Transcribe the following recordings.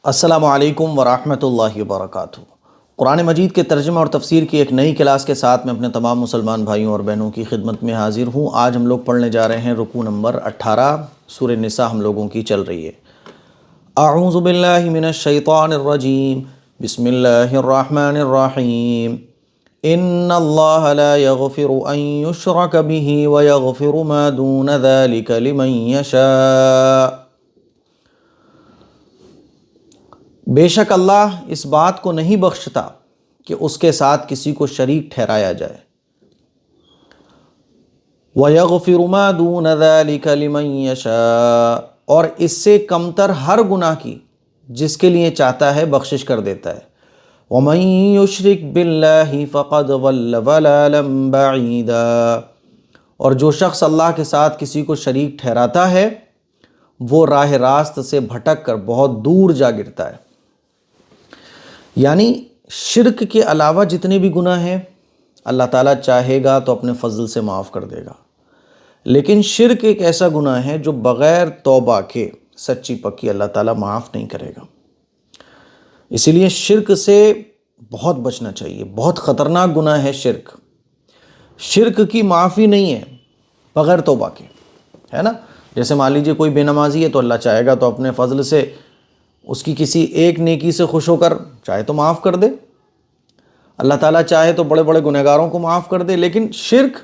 السلام علیکم ورحمۃ اللہ وبرکاتہ۔ قرآن مجید کے ترجمہ اور تفسیر کی ایک نئی کلاس کے ساتھ میں اپنے تمام مسلمان بھائیوں اور بہنوں کی خدمت میں حاضر ہوں۔ آج ہم لوگ پڑھنے جا رہے ہیں رکوع نمبر 18، سورہ نساء ہم لوگوں کی چل رہی ہے۔ اعوذ باللہ من الشیطان الرجیم، بسم اللہ الرحمن الرحیم۔ ان اللہ لا یغفر ان یشرک بہ ویغفر ما دون ذلک لمن یشاء۔ بے شک اللہ اس بات کو نہیں بخشتا کہ اس کے ساتھ کسی کو شریک ٹھہرایا جائے۔ وَيَغْفِرُ مَا دُونَ ذَلِكَ لِمَن يَشَاءُ، اور اس سے کمتر ہر گناہ کی جس کے لیے چاہتا ہے بخشش کر دیتا ہے۔ وَمَن يُشْرِكْ بِاللَّهِ فَقَدْ ضَلَّ ضَلَالًا بَعِيدًا، اور جو شخص اللہ کے ساتھ کسی کو شریک ٹھہراتا ہے وہ راہ راست سے بھٹک کر بہت دور جا گرتا ہے۔ یعنی شرک کے علاوہ جتنے بھی گناہ ہیں اللہ تعالیٰ چاہے گا تو اپنے فضل سے معاف کر دے گا، لیکن شرک ایک ایسا گناہ ہے جو بغیر توبہ کے سچی پکی اللہ تعالیٰ معاف نہیں کرے گا۔ اسی لیے شرک سے بہت بچنا چاہیے، بہت خطرناک گناہ ہے شرک۔ شرک کی معافی نہیں ہے بغیر توبہ کے، ہے نا؟ جیسے مان لیجیے کوئی بے نمازی ہے تو اللہ چاہے گا تو اپنے فضل سے اس کی کسی ایک نیکی سے خوش ہو کر چاہے تو معاف کر دے۔ اللہ تعالیٰ چاہے تو بڑے بڑے گنہگاروں کو معاف کر دے، لیکن شرک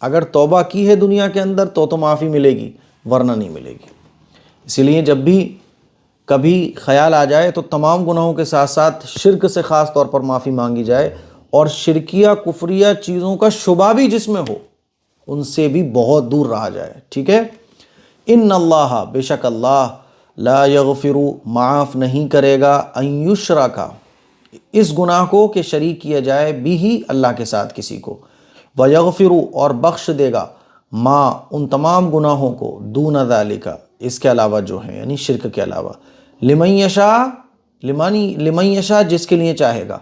اگر توبہ کی ہے دنیا کے اندر تو معافی ملے گی، ورنہ نہیں ملے گی۔ اسی لیے جب بھی کبھی خیال آ جائے تو تمام گناہوں کے ساتھ ساتھ شرک سے خاص طور پر معافی مانگی جائے، اور شرکیہ کفریہ چیزوں کا شبہ بھی جس میں ہو ان سے بھی بہت دور رہا جائے، ٹھیک ہے؟ ان اللہ، بے شک اللہ، لا یغفر، معاف نہیں کرے گا، ان یشرک، اس گناہ کو کہ شریک کیا جائے بھی اللہ کے ساتھ کسی کو، ویغفر، اور بخش دے گا، ما، ان تمام گناہوں کو، دون ذالک، اس کے علاوہ جو ہیں یعنی شرک کے علاوہ، لمن یشاء، لمن یشاء جس کے لیے چاہے گا،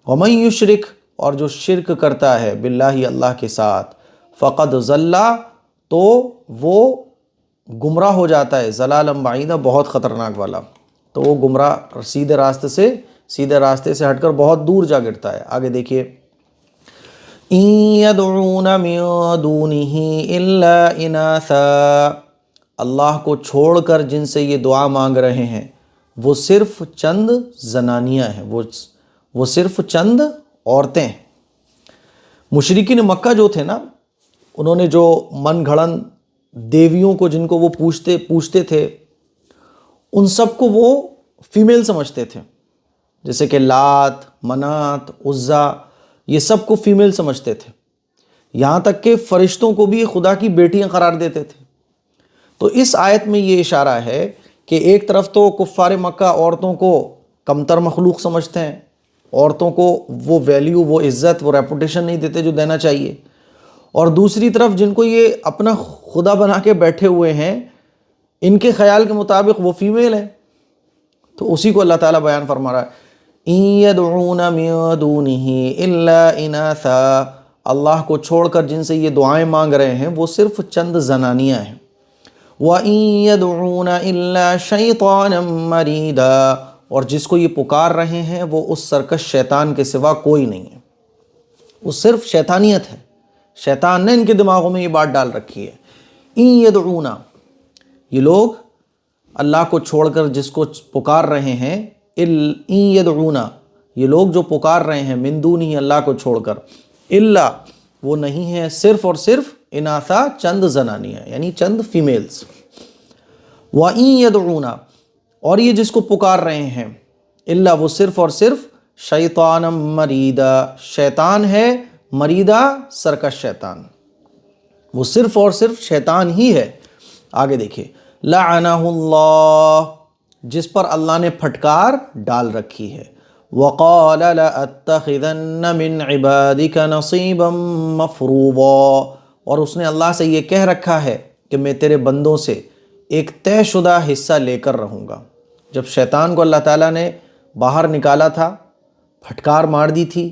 ومن یشرک، اور جو شرک کرتا ہے باللہ اللہ کے ساتھ، فقد ضل، تو وہ گمراہ ہو جاتا ہے، ضلالا بعیدا، بہت خطرناک والا، تو وہ گمراہ سیدھے راستے سے ہٹ کر بہت دور جا گرتا ہے۔ آگے دیکھیے، ان يدعون من دونه الا اناثا، اللہ کو چھوڑ کر جن سے یہ دعا مانگ رہے ہیں وہ صرف چند زنانیاں ہیں، وہ صرف چند عورتیں ہیں۔ مشرکین مکہ جو تھے نا، انہوں نے جو من گھڑن دیویوں کو جن کو وہ پوجتے تھے ان سب کو وہ فیمیل سمجھتے تھے، جیسے کہ لات، منات، عزا، یہ سب کو فیمیل سمجھتے تھے، یہاں تک کہ فرشتوں کو بھی خدا کی بیٹیاں قرار دیتے تھے۔ تو اس آیت میں یہ اشارہ ہے کہ ایک طرف تو کفار مکہ عورتوں کو کمتر مخلوق سمجھتے ہیں، عورتوں کو وہ ویلیو، وہ عزت، وہ ریپوٹیشن نہیں دیتے جو دینا چاہیے، اور دوسری طرف جن کو یہ اپنا خدا بنا کے بیٹھے ہوئے ہیں ان کے خیال کے مطابق وہ فیمیل ہیں۔ تو اسی کو اللہ تعالیٰ بیان فرما رہا ہے، ان يدعون من دونه الا اناثا، اللہ کو چھوڑ کر جن سے یہ دعائیں مانگ رہے ہیں وہ صرف چند زنانیاں ہیں۔ وَإِن يَدْعُونَ إِلَّا شَيْطَانًا مَرِيدًا، اور جس کو یہ پکار رہے ہیں وہ اس سرکش شیطان کے سوا کوئی نہیں ہے، وہ صرف شیطانیت ہے، شیطان نے ان کے دماغوں میں یہ بات ڈال رکھی ہے۔ ان يدعون، یہ لوگ اللہ کو چھوڑ کر جس کو پکار رہے ہیں، ان يدعون، یہ لوگ جو پکار رہے ہیں، من دونہ، اللہ کو چھوڑ کر، الا، وہ نہیں ہے صرف اور صرف، اناثا، چند زنانیاں یعنی چند فیمیلز، وَإِن يَدْعُونَ، اور یہ جس کو پکار رہے ہیں، الا، وہ صرف اور صرف، شیطانا مریدا، شیطان ہے، مریدا، سرکش شیطان، وہ صرف اور صرف شیطان ہی ہے۔ آگے دیکھیں، لعنہ اللہ، جس پر اللہ نے پھٹکار ڈال رکھی ہے، وقال لأتخذن من عبادك نصیبا مفروضا، اور اس نے اللہ سے یہ کہہ رکھا ہے کہ میں تیرے بندوں سے ایک طے شدہ حصہ لے کر رہوں گا۔ جب شیطان کو اللہ تعالیٰ نے باہر نکالا تھا، پھٹکار مار دی تھی،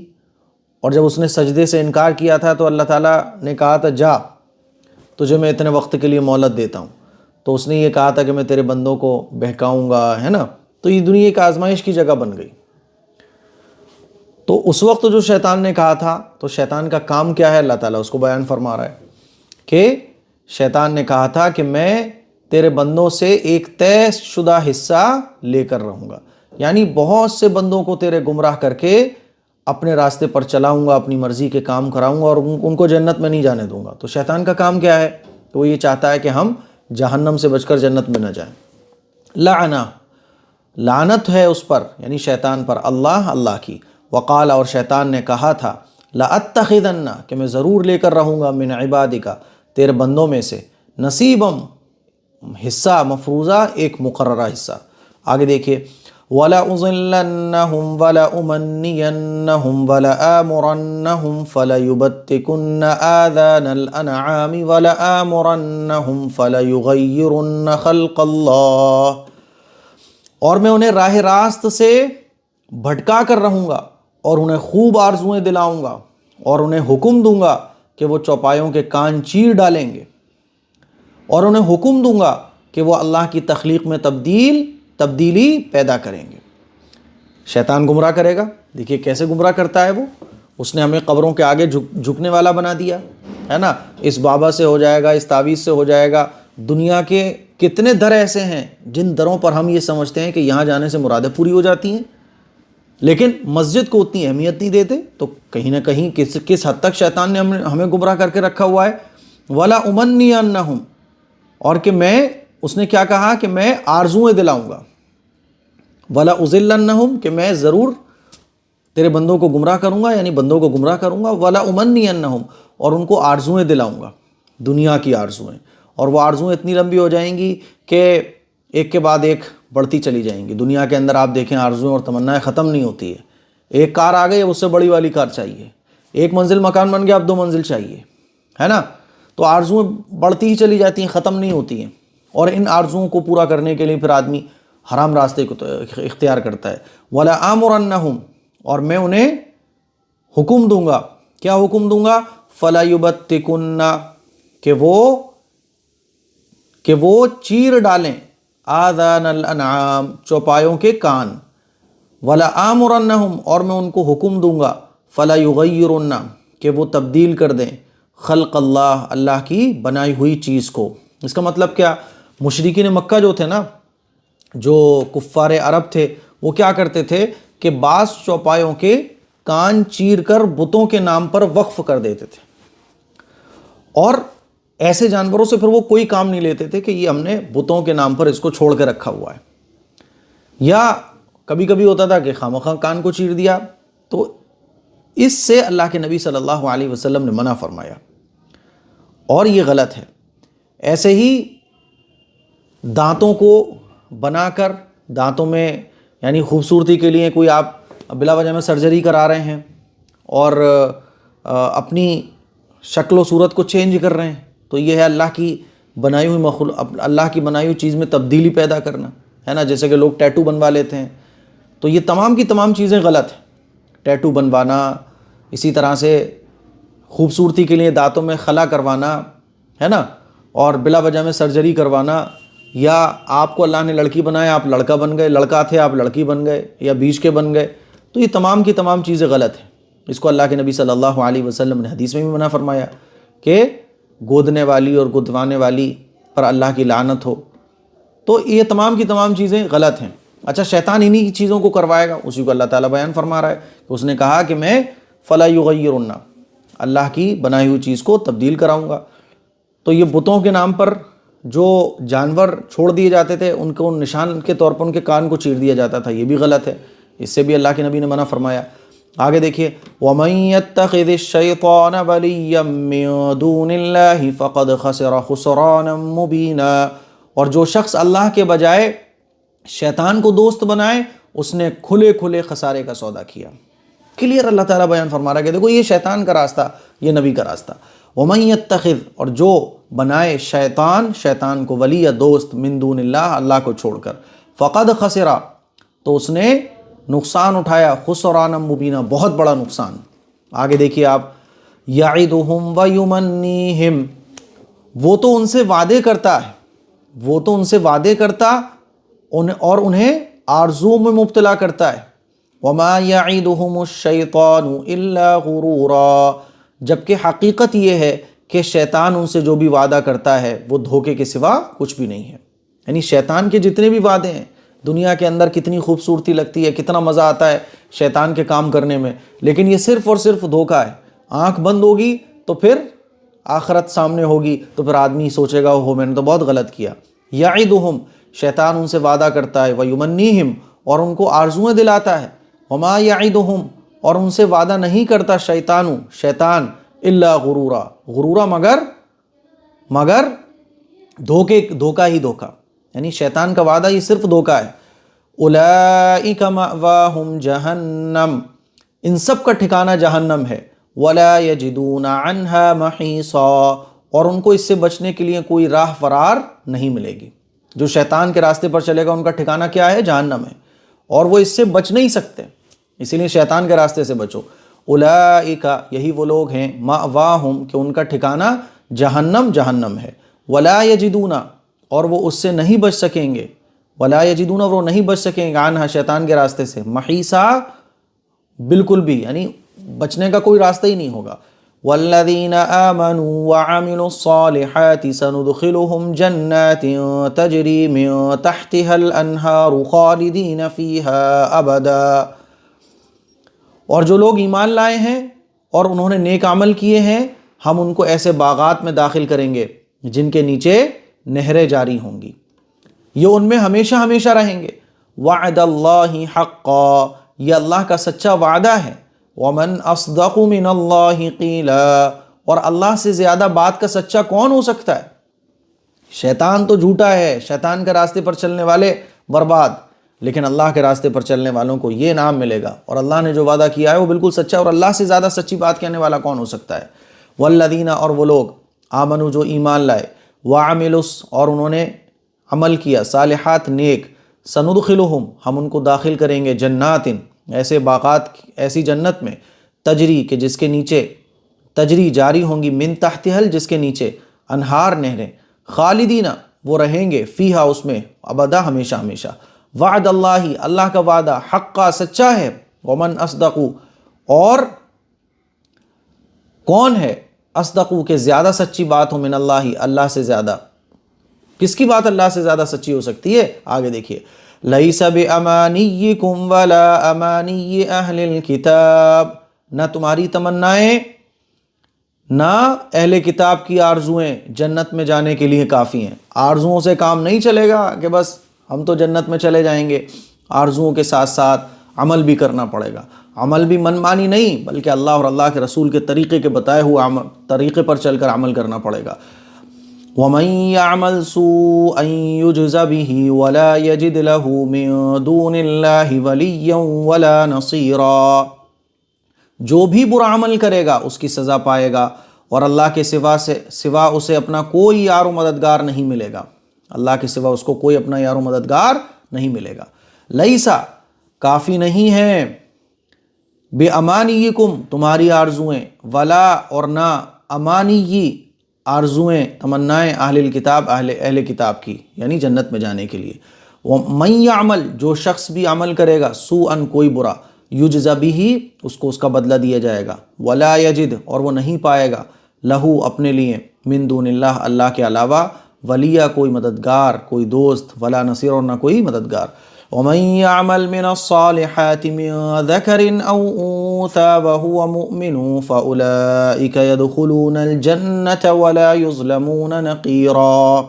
اور جب اس نے سجدے سے انکار کیا تھا تو اللہ تعالیٰ نے کہا تھا جا تجھے میں اتنے وقت کے لیے مہلت دیتا ہوں، تو اس نے یہ کہا تھا کہ میں تیرے بندوں کو بہکاؤں گا، ہے نا؟ تو یہ دنیا ایک آزمائش کی جگہ بن گئی۔ تو اس وقت جو شیطان نے کہا تھا، تو شیطان کا کام کیا ہے، اللہ تعالیٰ اس کو بیان فرما رہا ہے کہ شیطان نے کہا تھا کہ میں تیرے بندوں سے ایک طے شدہ حصہ لے کر رہوں گا، یعنی بہت سے بندوں کو تیرے گمراہ کر کے اپنے راستے پر چلاؤں گا، اپنی مرضی کے کام کراؤں گا اور ان کو جنت میں نہیں جانے دوں گا۔ تو شیطان کا کام کیا ہے؟ تو وہ یہ چاہتا ہے کہ ہم جہنم سے بچ کر جنت میں نہ جائیں۔ لعنہ، لعنت ہے اس پر، یعنی شیطان پر، اللہ کی۔ وقال، اور شیطان نے کہا تھا، لأتخذن، کہ میں ضرور لے کر رہوں گا، من عبادک، تیرے بندوں میں سے، نصیبم، حصہ مفروضہ، ایک مقررہ حصہ۔ آگے دیکھیے، وَلَأُضِلَّنَّهُمْ وَلَأُمَنِّيَنَّهُمْ وَلَآمُرَنَّهُمْ فَلَيُبَتِّكُنَّ آذَانَ الْأَنْعَامِ وَلَآمُرَنَّهُمْ فَلَيُغَيِّرُنَّ خَلْقَ اللَّهِ، اور میں انہیں راہ راست سے بھٹکا کر رہوں گا اور انہیں خوب آرزوئیں دلاؤں گا اور انہیں حکم دوں گا کہ وہ چوپایوں کے کان چیر ڈالیں گے، اور انہیں حکم دوں گا کہ وہ اللہ کی تخلیق میں تبدیلی پیدا کریں گے۔ شیطان گمراہ کرے گا، دیکھیے کیسے گمراہ کرتا ہے وہ، اس نے ہمیں قبروں کے آگے جھکنے والا بنا دیا ہے نا، اس بابا سے ہو جائے گا، اس تعویذ سے ہو جائے گا۔ دنیا کے کتنے در ایسے ہیں جن دروں پر ہم یہ سمجھتے ہیں کہ یہاں جانے سے مرادیں پوری ہو جاتی ہیں، لیکن مسجد کو اتنی اہمیت نہیں دیتے۔ تو کہیں نہ کہیں کس حد تک شیطان نے ہمیں گمراہ کر کے رکھا ہوا ہے۔ وَلَأُمَنِّيَنَّهُمْ، اور کہ میں، اس نے کیا کہا کہ میں آرزوئیں دلاؤں گا۔ وَلَأُضِلَّنَّهُمْ، کہ میں ضرور تیرے بندوں کو گمراہ کروں گا، یعنی بندوں کو گمراہ کروں گا۔ وَلَأُمَنِّيَنَّهُمْ، اور ان کو آرزوئیں دلاؤں گا، دنیا کی آرزوئیں، اور وہ آرزوئیں اتنی لمبی ہو جائیں گی کہ ایک کے بعد ایک بڑھتی چلی جائیں گی۔ دنیا کے اندر آپ دیکھیں آرزوئیں اور تمنائیں ختم نہیں ہوتی ہے۔ ایک کار آ گئی، اب اس سے بڑی والی کار چاہیے، ایک منزل مکان بن گیا، اب 2 منزل چاہیے، ہے نا۔ تو آرزوئیں بڑھتی ہی چلی جاتی ہیں، ختم نہیں ہوتی ہیں، اور ان آرزوؤں کو پورا کرنے کے لیے پھر آدمی حرام راستے کو اختیار کرتا ہے۔ وَلَآمُرَنَّهُمْ، اور میں انہیں حکم دوں گا، کیا حکم دوں گا؟ فَلَيُبَتِّكُنَّ، کہ وہ چیر ڈالیں، آذان الانعام، چوپایوں کے کان۔ وَلَآمُرَنَّهُمْ، اور میں ان کو حکم دوں گا، فَلَيُغَيِّرُنَّ، کہ وہ تبدیل کر دیں، خلق اللہ، اللہ کی بنائی ہوئی چیز کو۔ اس کا مطلب کیا؟ مشرکین مکہ جو تھے نا، جو کفار عرب تھے، وہ کیا کرتے تھے کہ بعض چوپایوں کے کان چیر کر بتوں کے نام پر وقف کر دیتے تھے، اور ایسے جانوروں سے پھر وہ کوئی کام نہیں لیتے تھے کہ یہ ہم نے بتوں کے نام پر اس کو چھوڑ کے رکھا ہوا ہے۔ یا کبھی کبھی ہوتا تھا کہ خامخواہ کان کو چیر دیا۔ تو اس سے اللہ کے نبی صلی اللہ علیہ وسلم نے منع فرمایا، اور یہ غلط ہے۔ ایسے ہی دانتوں کو بنا کر، دانتوں میں یعنی خوبصورتی کے لیے کوئی آپ بلا وجہ میں سرجری کرا رہے ہیں اور اپنی شکل و صورت کو چینج کر رہے ہیں، تو یہ ہے اللہ کی بنائی ہوئی اللہ کی بنائی ہوئی چیز میں تبدیلی پیدا کرنا، ہے نا۔ جیسے کہ لوگ ٹیٹو بنوا لیتے ہیں، تو یہ تمام کی تمام چیزیں غلط ہیں۔ ٹیٹو بنوانا، اسی طرح سے خوبصورتی کے لیے دانتوں میں خلا کروانا، ہے نا، اور بلا وجہ میں سرجری کروانا، یا آپ کو اللہ نے لڑکی بنایا، آپ لڑکا بن گئے، لڑکا تھے آپ لڑکی بن گئے، یا بیچ کے بن گئے، تو یہ تمام کی تمام چیزیں غلط ہیں۔ اس کو اللہ کے نبی صلی اللہ علیہ وسلم نے حدیث میں بھی منع فرمایا کہ گودنے والی اور گدوانے والی پر اللہ کی لعنت ہو۔ تو یہ تمام کی تمام چیزیں غلط ہیں۔ اچھا، شیطان انہی چیزوں کو کروائے گا، اسی کو اللہ تعالیٰ بیان فرما رہا ہے کہ اس نے کہا کہ میں فَلَا يُغَيِّرُنَّ، اللہ کی بنائی ہوئی چیز کو تبدیل کراؤں گا۔ تو یہ بتوں کے نام پر جو جانور چھوڑ دیے جاتے تھے، ان کو نشان کے طور پر ان کے کان کو چیر دیا جاتا تھا، یہ بھی غلط ہے، اس سے بھی اللہ کے نبی نے منع فرمایا۔ آگے دیکھیے، وَمَن يَتَّخِذِ الشَّيْطَانَ وَلِيًّا مِّن دُونِ اللَّهِ فَقَدْ خَسِرَ خُسْرَانًا مُّبِينًا، اور جو شخص اللہ کے بجائے شیطان کو دوست بنائے، اس نے کھلے کھلے خسارے کا سودا کیا۔ کلیئر اللہ تعالیٰ بیان فرما رہا ہے کہ دیکھو یہ شیطان کا راستہ، یہ نبی کا راستہ۔ وَمَن يَتَّخِذ، اور جو بنائے شیطان کو ولی یا دوست، من دون اللہ، اللہ کو چھوڑ کر، فقد خسرا، تو اس نے نقصان اٹھایا، خسرانا مبینہ، بہت بڑا نقصان۔ آگے دیکھیے آپ، یعدہم ویمنیہم، وہ تو ان سے وعدے کرتا ہے، اور انہیں آرزو میں مبتلا کرتا ہے. وَمَا يَعِدُهُمُ الشَّيْطَانُ إِلَّا غُرُورًا، جبکہ حقیقت یہ ہے کہ شیطان ان سے جو بھی وعدہ کرتا ہے وہ دھوکے کے سوا کچھ بھی نہیں ہے. یعنی شیطان کے جتنے بھی وعدے ہیں دنیا کے اندر، کتنی خوبصورتی لگتی ہے، کتنا مزہ آتا ہے شیطان کے کام کرنے میں، لیکن یہ صرف اور صرف دھوکہ ہے. آنکھ بند ہوگی تو پھر آخرت سامنے ہوگی تو پھر آدمی سوچے گا اوہ میں نے تو بہت غلط کیا. یعدہم، شیطان ان سے وعدہ کرتا ہے، ویمنیہم، اور ان کو آرزویں دلاتا ہے. وما یعدہم، اور ان سے وعدہ نہیں کرتا شیطان الا غرورا، غرورا مگر دھوکہ ہی دھوکہ. یعنی شیطان کا وعدہ یہ صرف دھوکہ ہے. اولئک مأواہم جہنم، ان سب کا ٹھکانہ جہنم ہے. ولا یجدون عنہا محیصا، اور ان کو اس سے بچنے کے لیے کوئی راہ فرار نہیں ملے گی. جو شیطان کے راستے پر چلے گا ان کا ٹھکانہ کیا ہے؟ جہنم ہے، اور وہ اس سے بچ نہیں سکتے، اسی لیے شیطان کے راستے سے بچو. اولئک، یہی وہ لوگ ہیں، مأواہم، کہ ان کا ٹھکانہ جہنم ہے. ولا یجدون، اور وہ اس سے نہیں بچ سکیں گے. ولا یجدون، وہ نہیں بچ سکیں گے عنہا، شیطان کے راستے سے، محیصا، بالکل بھی، یعنی بچنے کا کوئی راستہ ہی نہیں ہوگا. والذین آمنوا وعملوا الصالحات سندخلهم جنات تجری من تحتها الانہار خالدین فیہا ابدا، اور جو لوگ ایمان لائے ہیں اور انہوں نے نیک عمل کیے ہیں، ہم ان کو ایسے باغات میں داخل کریں گے جن کے نیچے نہریں جاری ہوں گی، یہ ان میں ہمیشہ ہمیشہ رہیں گے. وعد اللہ حقا، یہ اللہ کا سچا وعدہ ہے. ومن اصدق من اللہ قیلا، اور اللہ سے زیادہ بات کا سچا کون ہو سکتا ہے؟ شیطان تو جھوٹا ہے، شیطان کے راستے پر چلنے والے برباد، لیکن اللہ کے راستے پر چلنے والوں کو یہ انعام ملے گا. اور اللہ نے جو وعدہ کیا ہے وہ بالکل سچا، اور اللہ سے زیادہ سچی بات کہنے والا کون ہو سکتا ہے؟ والذین، اور وہ لوگ، آمنوا، جو ایمان لائے، وعملوا، اور انہوں نے عمل کیا، صالحات، نیک، سندخلہم، ہم ان کو داخل کریں گے، جنات، ایسے باغات، ایسی جنت میں، تجری، کہ جس کے نیچے، تجری جاری ہوں گی، من تحتہل، جس کے نیچے، انہار، نہریں، خالدین، وہ رہیں گے، فیہا، اس میں، ابدا، ہمیشہ ہمیشہ. وعد اللہ، اللہ کا وعدہ، حقا، سچا ہے. ومن اصدقو، اور کون ہے اصدقو، کہ زیادہ سچی بات ہو، من اللہ، اللہ سے زیادہ. کس کی بات اللہ سے زیادہ سچی ہو سکتی ہے؟ آگے دیکھیے. لیس بامانیکم ولا امانی اہل الکتاب، نہ تمہاری تمنائیں، نہ اہل کتاب کی آرزویں جنت میں جانے کے لیے کافی ہیں. آرزوؤں سے کام نہیں چلے گا کہ بس ہم تو جنت میں چلے جائیں گے. آرزوؤں کے ساتھ ساتھ عمل بھی کرنا پڑے گا. عمل بھی منمانی نہیں، بلکہ اللہ اور اللہ کے رسول کے طریقے کے بتائے ہوئے طریقے پر چل کر عمل کرنا پڑے گا. وَمَن يَعْمَلْ سُوءًا يُجْزَ بِهِ وَلَا يَجِدْ لَهُ مِن دُونِ اللَّهِ وَلِيًّا وَلَا نَصِيرًا، جو بھی برا عمل کرے گا اس کی سزا پائے گا، اور اللہ کے سوا اسے اپنا کوئی یار و مددگار نہیں ملے گا. اللہ کے سوا اس کو کوئی اپنا یار و مددگار نہیں ملے گا. لیسا، کافی نہیں ہے، بے امانیکم، تمہاری آرزویں، ولا، اور نہ، امانی، آرزویں، تمنائیں، اہل الکتاب، اہل کتاب کی، یعنی جنت میں جانے کے لیے. وَمَن يَعْمَلْ، جو شخص بھی عمل کرے گا، سوءً، کوئی برا، یجز بہ، اس کو اس کا بدلہ دیا جائے گا. ولا یجد، اور وہ نہیں پائے گا، لہو، اپنے لیے، من دون اللہ، اللہ کے علاوہ، ولیہ، کوئی مددگار، کوئی دوست، ولا نصیر، اور نہ کوئی مددگار. وَمَن يَعْمَلْ مِنَ الصَّالِحَاتِ مِن ذَكَرٍ أَوْ أُنثَىٰ وَهُوَ مُؤْمِنٌ فَأُولَٰئِكَ يَدْخُلُونَ الْجَنَّةَ وَلَا يُظْلَمُونَ نَقِيرًا.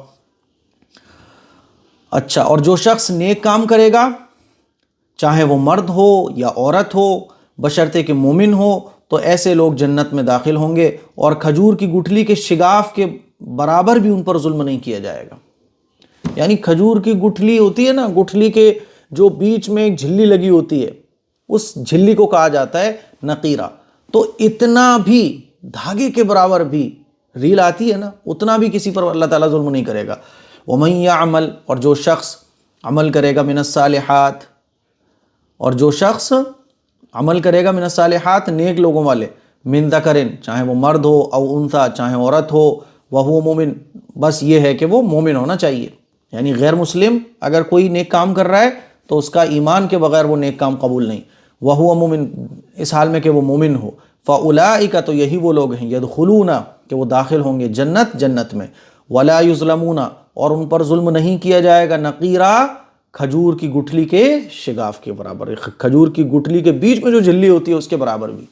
اچھا، اور جو شخص نیک کام کرے گا، چاہے وہ مرد ہو یا عورت ہو، بشرطے کہ مومن ہو، تو ایسے لوگ جنت میں داخل ہوں گے، اور کھجور کی گٹھلی کے شگاف کے برابر بھی ان پر ظلم نہیں کیا جائے گا. یعنی کھجور کی گٹھلی ہوتی ہے نا، گٹھلی کے جو بیچ میں ایک جھلی لگی ہوتی ہے، اس جھلی کو کہا جاتا ہے نقیرہ. تو اتنا بھی، دھاگے کے برابر بھی ریل آتی ہے نا، اتنا بھی کسی پر اللہ تعالیٰ ظلم نہیں کرے گا. وَمَن يَعْمَلْ، اور جو شخص عمل کرے گا، من الصالحات، اور جو شخص عمل کرے گا، من الصالحات، نیک لوگوں والے، من ذکرن، چاہے وہ مرد ہو، او انثیٰ، چاہے عورت ہو، وہو مومن، بس یہ ہے کہ وہ مومن ہونا چاہیے. یعنی غیر مسلم اگر کوئی نیک کام کر رہا ہے تو اس کا ایمان کے بغیر وہ نیک کام قبول نہیں. وَهُوَ مُؤْمِن، اس حال میں کہ وہ مومن ہو. فَأُولَٰئِکَ، تو یہی وہ لوگ ہیں، يَدْخُلُونَ، کہ وہ داخل ہوں گے جنت میں. وَلَا يُظْلَمُونَ، اور ان پر ظلم نہیں کیا جائے گا. نقیرا، کھجور کی گٹھلی کے شگاف کے برابر، کھجور کی گٹھلی کے بیچ میں جو جھلی ہوتی ہے اس کے برابر بھی.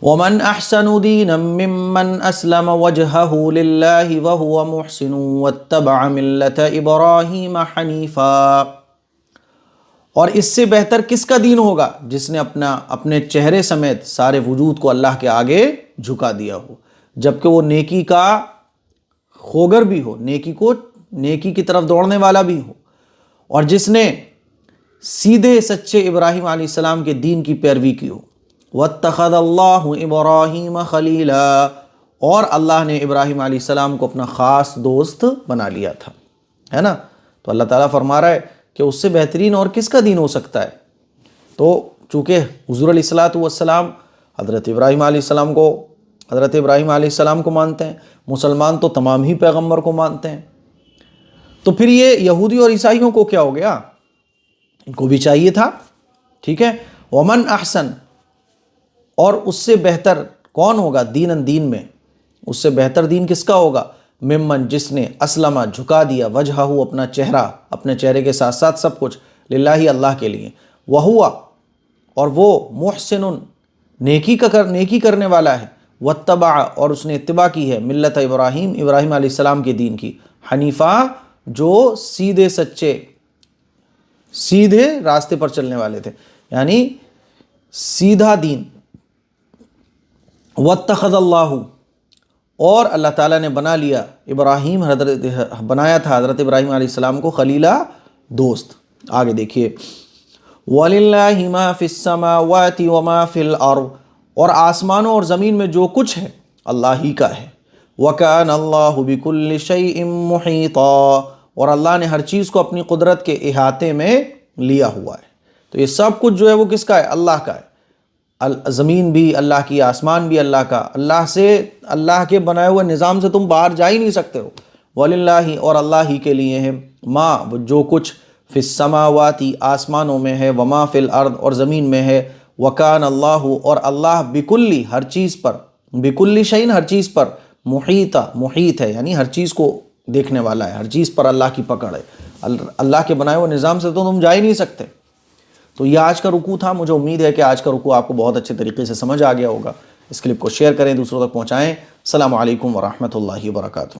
وَمَنْ أَحْسَنُ دِينًا مِّمَّنْ أَسْلَمَ وَجْهَهُ لِلَّهِ وَهُوَ مُحْسِنٌ وَاتَّبَعَ مِلَّةَ إِبْرَاهِيمَ حَنِيفًا. اور اس سے بہتر کس کا دین ہوگا جس نے اپنے چہرے سمیت سارے وجود کو اللہ کے آگے جھکا دیا ہو، جبکہ وہ نیکی کا خوگر بھی ہو، نیکی کی طرف دوڑنے والا بھی ہو، اور جس نے سیدھے سچے ابراہیم علیہ السلام کے دین کی پیروی کی ہو. وَاتَّخَذَ اللَّهُ إِبْرَاهِيمَ خَلِيلًا، اور اللہ نے ابراہیم علیہ السلام کو اپنا خاص دوست بنا لیا تھا، ہے نا. تو اللہ تعالیٰ فرما رہا ہے کہ اس سے بہترین اور کس کا دین ہو سکتا ہے. تو چونکہ حضور علیہ السلام حضرت ابراہیم علیہ السلام کو مانتے ہیں، مسلمان تو تمام ہی پیغمبر کو مانتے ہیں. تو پھر یہ یہودی اور عیسائیوں کو کیا ہو گیا؟ ان کو بھی چاہیے تھا، ٹھیک ہے. ومن احسن، اور اس سے بہتر کون ہوگا دین میں، اس سے بہتر دین کس کا ہوگا؟ ممن، جس نے اسلم، جھکا دیا، وجہہ، اپنا چہرہ، اپنے چہرے کے ساتھ ساتھ سب کچھ، للہ، اللہ کے لیے. وہوا، اور وہ محسن، نیکی کرنے والا ہے. واتبع، اور اس نے اتباع کی ہے، ملت ابراہیم علیہ السلام کے دین کی. حنیفہ، جو سیدھے راستے پر چلنے والے تھے، یعنی سیدھا دین. واتخذ اللہ، اور اللہ تعالیٰ نے بنا لیا بنایا تھا حضرت ابراہیم علیہ السلام کو خلیلہ، دوست. آگے دیکھیے، وَلِلَّهِ مَا فِي السَّمَاوَاتِ وَمَا فِي الْأَرْضِ، اور آسمانوں اور زمین میں جو کچھ ہے اللہ ہی کا ہے. وَكَانَ اللَّهُ بِكُلِّ شَيْءٍ مُحِيطًا، اور اللہ نے ہر چیز کو اپنی قدرت کے احاطے میں لیا ہوا ہے. تو یہ سب کچھ جو ہے وہ کس کا ہے؟ اللہ کا ہے. زمین بھی اللہ کی، آسمان بھی اللہ کا. اللہ کے بنائے ہوئے نظام سے تم باہر جا ہی نہیں سکتے ہو. وَلِلَّهِ، اور اللہ ہی کے لیے ہے، ما، جو کچھ، فی السماوات، آسمانوں میں ہے، وما فی الارض، اور زمین میں ہے. وکان اللہ، اور اللہ، بکلی، ہر چیز پر، بکلی شیء، ہر چیز پر، محیط ہے، یعنی ہر چیز کو دیکھنے والا ہے، ہر چیز پر اللہ کی پکڑ ہے. اللہ کے بنائے ہوئے نظام سے تو تم جا ہی نہیں سکتے. تو یہ آج کا رکوع تھا. مجھے امید ہے کہ آج کا رکوع آپ کو بہت اچھے طریقے سے سمجھ آ گیا ہوگا. اس کلپ کو شیئر کریں، دوسروں تک پہنچائیں. السلام علیکم ورحمۃ اللہ وبرکاتہ.